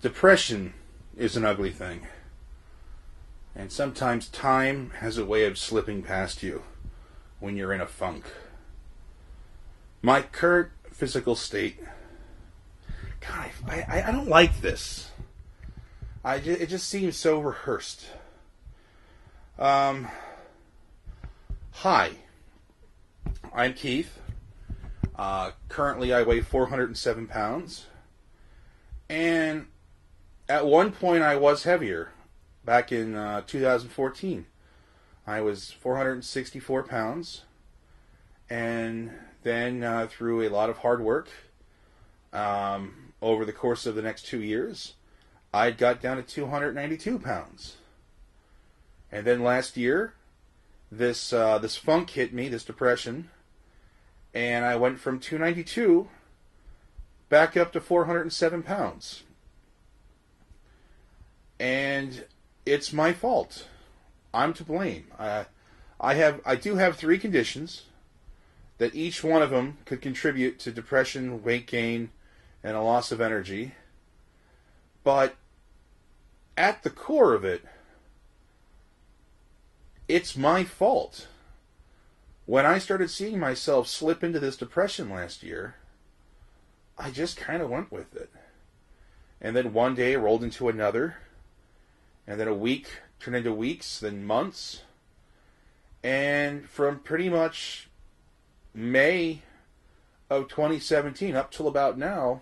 Depression is an ugly thing. And sometimes time has a way of slipping past you when you're in a funk. My current physical state... God, I don't like this. It just seems so rehearsed. Hi. I'm Keith. Currently I weigh 407 pounds. And at one point I was heavier. Back in 2014. I was 464 pounds. And then through a lot of hard work, over the course of the next 2 years, I got down to 292 pounds. And then last year, this funk hit me, this depression, and I went from 292 back up to 407 pounds. And it's my fault. I'm to blame. I do have 3 conditions that each one of them could contribute to depression, weight gain, and a loss of energy. But at the core of it, it's my fault. When I started seeing myself slip into this depression last year, I just kind of went with it. And then one day rolled into another. And then a week turned into weeks, then months. And from pretty much May of 2017 up till about now,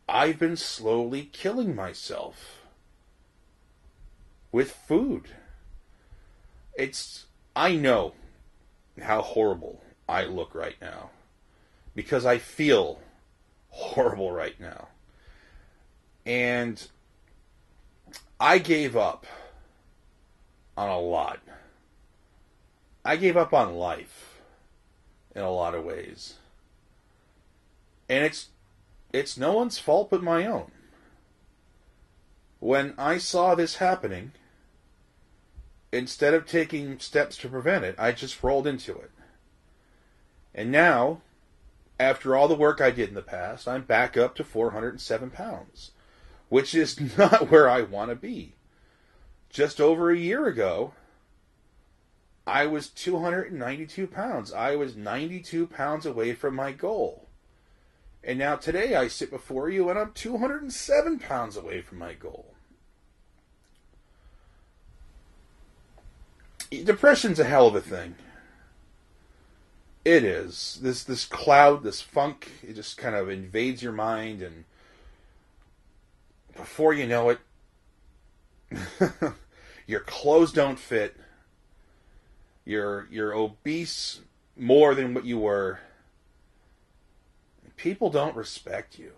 I've been slowly killing myself with food. I know how horrible I look right now because I feel horrible right now. And I gave up on a lot. I gave up on life in a lot of ways. And it's no one's fault but my own. When I saw this happening, instead of taking steps to prevent it, I just rolled into it. And now, after all the work I did in the past, I'm back up to 407 pounds, which is not where I want to be. Just over a year ago, I was 292 pounds. I was 92 pounds away from my goal. And now today I sit before you and I'm 207 pounds away from my goal. Depression's a hell of a thing. It is. This cloud, this funk, it just kind of invades your mind, and before you know it, your clothes don't fit. You're obese more than what you were. People don't respect you.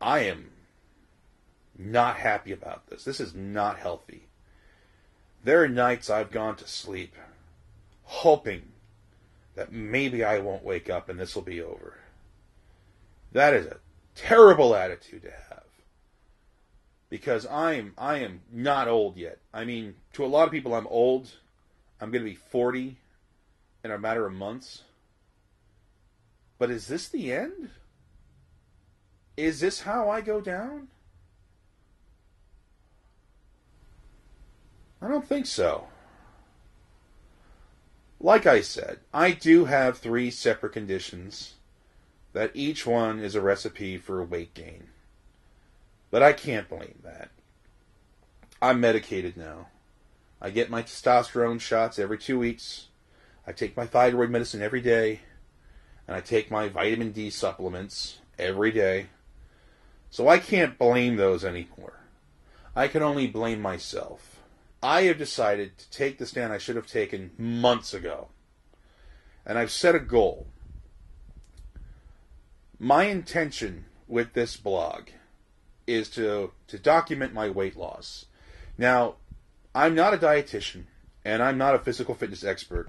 I am not happy about this. This is not healthy. There are nights I've gone to sleep hoping that maybe I won't wake up and this will be over. That is a terrible attitude to have. Because I am not old yet. I mean, to a lot of people I'm old. I'm going to be 40 in a matter of months. But is this the end? Is this how I go down? I don't think so. Like I said, I do have 3 separate conditions that each one is a recipe for weight gain. But I can't blame that. I'm medicated now. I get my testosterone shots every 2 weeks. I take my thyroid medicine every day. And I take my vitamin D supplements every day. So I can't blame those anymore. I can only blame myself. I have decided to take the stand I should have taken months ago. And I've set a goal. My intention with this blog is to document my weight loss. Now, I'm not a dietitian, and I'm not a physical fitness expert,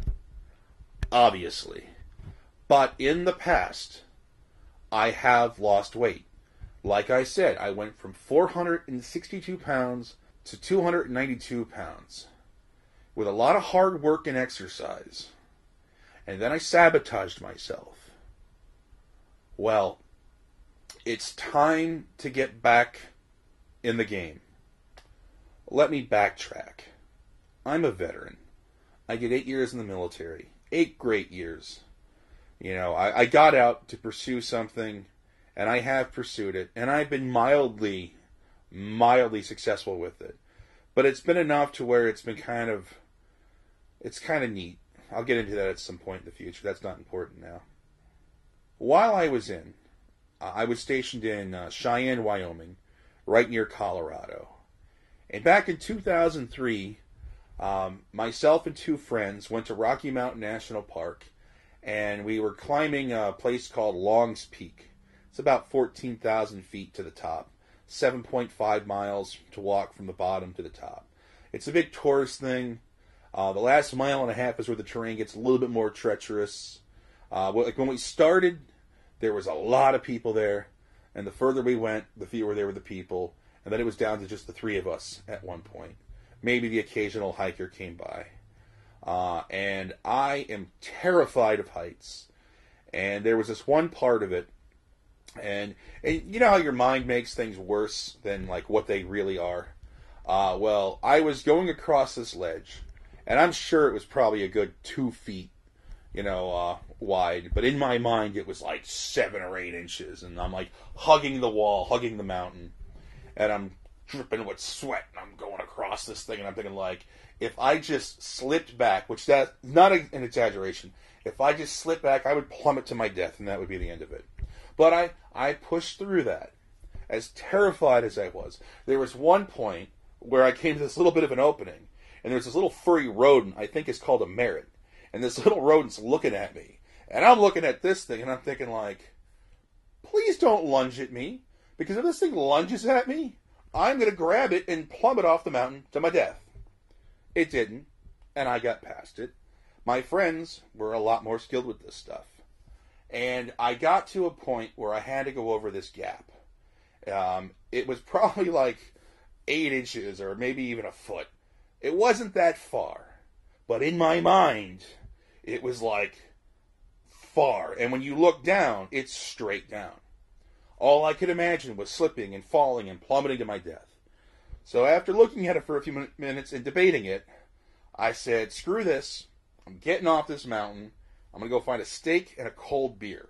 obviously. But in the past, I have lost weight. Like I said, I went from 462 pounds to 292 pounds. With a lot of hard work and exercise. And then I sabotaged myself. Well, it's time to get back in the game. Let me backtrack. I'm a veteran. I did 8 years in the military. 8 great years. You know, I got out to pursue something, and I have pursued it, and I've been mildly successful with it. But it's been enough to where it's kind of neat. I'll get into that at some point in the future. That's not important now. While I was stationed in Cheyenne, Wyoming, right near Colorado. And back in 2003, myself and 2 friends went to Rocky Mountain National Park, and we were climbing a place called Longs Peak. It's about 14,000 feet to the top, 7.5 miles to walk from the bottom to the top. It's a big tourist thing. The last mile and a half is where the terrain gets a little bit more treacherous. Like when we started, there was a lot of people there, and the further we went, the fewer there were the people, and then it was down to just the 3 of us at one point. Maybe the occasional hiker came by. And I am terrified of heights. And there was this one part of it, and you know how your mind makes things worse than like what they really are? Well, I was going across this ledge, and I'm sure it was probably a good 2 feet, wide. But in my mind, it was like 7 or 8 inches, and I'm like hugging the wall, hugging the mountain, and I'm dripping with sweat, and I'm going across this thing, and I'm thinking like, if I just slipped back, which that's not an exaggeration, if I just slipped back, I would plummet to my death, and that would be the end of it. But I pushed through that, as terrified as I was. There was one point where I came to this little bit of an opening, and there's this little furry rodent, I think it's called a merit, and this little rodent's looking at me, and I'm looking at this thing, and I'm thinking like, please don't lunge at me, because if this thing lunges at me, I'm going to grab it and plummet off the mountain to my death. It didn't, and I got past it. My friends were a lot more skilled with this stuff. And I got to a point where I had to go over this gap. It was probably like 8 inches or maybe even a foot. It wasn't that far. But in my mind, it was like far. And when you look down, it's straight down. All I could imagine was slipping and falling and plummeting to my death. So after looking at it for a few minutes and debating it, I said, screw this. I'm getting off this mountain. I'm going to go find a steak and a cold beer.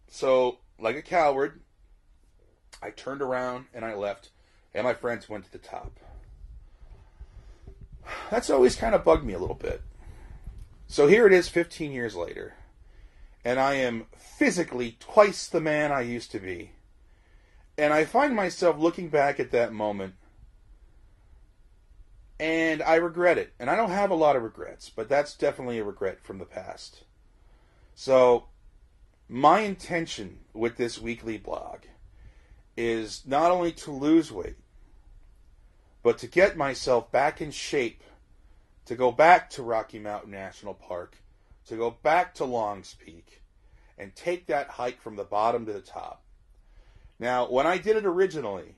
So, like a coward, I turned around and I left, and my friends went to the top. That's always kind of bugged me a little bit. So here it is 15 years later, and I am physically twice the man I used to be. And I find myself looking back at that moment, and I regret it. And I don't have a lot of regrets, but that's definitely a regret from the past. So, my intention with this weekly blog is not only to lose weight, but to get myself back in shape, to go back to Rocky Mountain National Park, to go back to Longs Peak, and take that hike from the bottom to the top. Now, when I did it originally,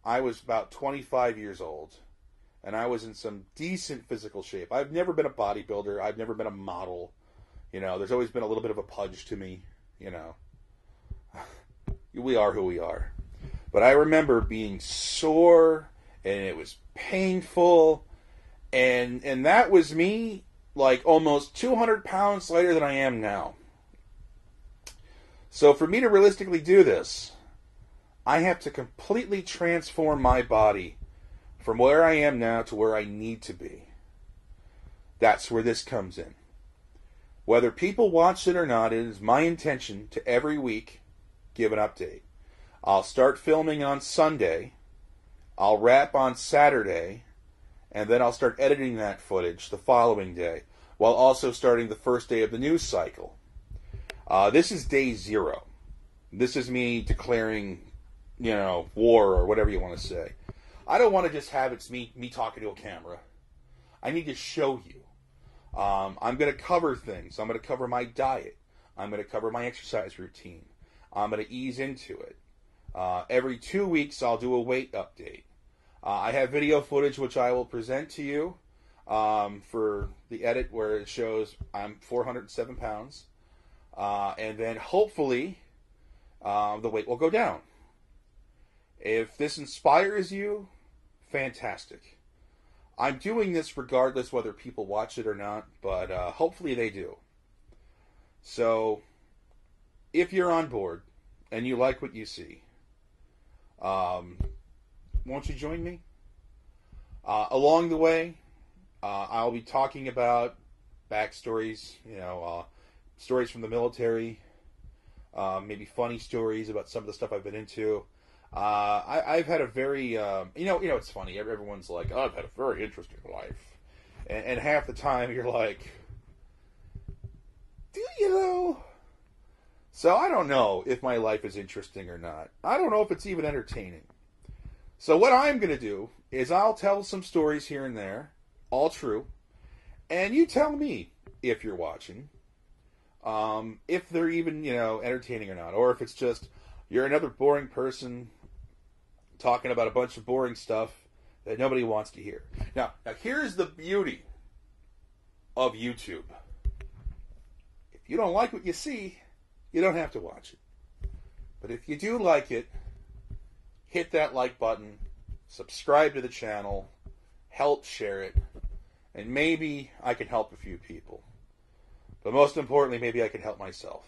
I was about 25 years old, and I was in some decent physical shape. I've never been a bodybuilder. I've never been a model. There's always been a little bit of a pudge to me. We are who we are. But I remember being sore, and it was painful, and that was me, like almost 200 pounds lighter than I am now. So for me to realistically do this, I have to completely transform my body from where I am now to where I need to be. That's where this comes in. Whether people watch it or not, it is my intention to every week give an update. I'll start filming on Sunday, I'll wrap on Saturday, and then I'll start editing that footage the following day, while also starting the first day of the news cycle. This is day 0. This is me declaring, war or whatever you want to say. I don't want to just have it's me talking to a camera. I need to show you. I'm going to cover things. I'm going to cover my diet. I'm going to cover my exercise routine. I'm going to ease into it. Every 2 weeks, I'll do a weight update. I have video footage which I will present to you for the edit where it shows I'm 407 pounds. And then hopefully the weight will go down. If this inspires you, fantastic. I'm doing this regardless whether people watch it or not, but hopefully they do. So, if you're on board and you like what you see, won't you join me? Along the way, I'll be talking about backstories, stories from the military, maybe funny stories about some of the stuff I've been into. I've had a very, it's funny. Everyone's like, oh, I've had a very interesting life. And half the time you're like, do you know? So I don't know if my life is interesting or not. I don't know if it's even entertaining. So what I'm going to do is I'll tell some stories here and there, all true, and you tell me if you're watching, if they're even, entertaining or not, or if it's just you're another boring person talking about a bunch of boring stuff that nobody wants to hear. Now here's the beauty of YouTube. If you don't like what you see, you don't have to watch it. But if you do like it, hit that like button, subscribe to the channel, help share it, and maybe I can help a few people. But most importantly, maybe I can help myself.